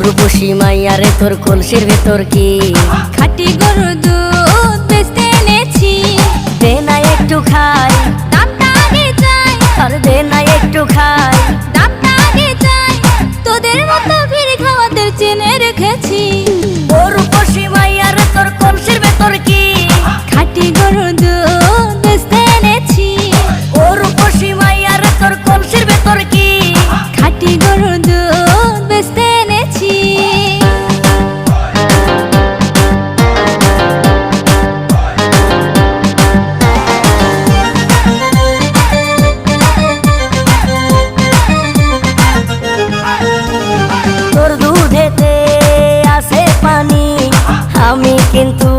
রূপসী মাইয়ারে তোর কলসির ভেতর কি খাঁটি গরুর দুধ বেচতে এনেছি। দে না একটু খাই, দামটা আগে চাই, আর দে না একটু খাই। দামটা আগে চাই, তোদের মতো ভিড় খাওয়াদের চেনে রেখেছি। ও রূপসী মাইয়ারে তোর কলসির ভেতর কি খাঁটি গরুর দুধ বেচতে এনেছি। ও রূপসী মাইয়ারে তোর কলসির ভেতর কি খাঁটি গরুর দুধ বেচতে এনেছি। তোর দুধেতে আছে পানি, আমি কিন্তু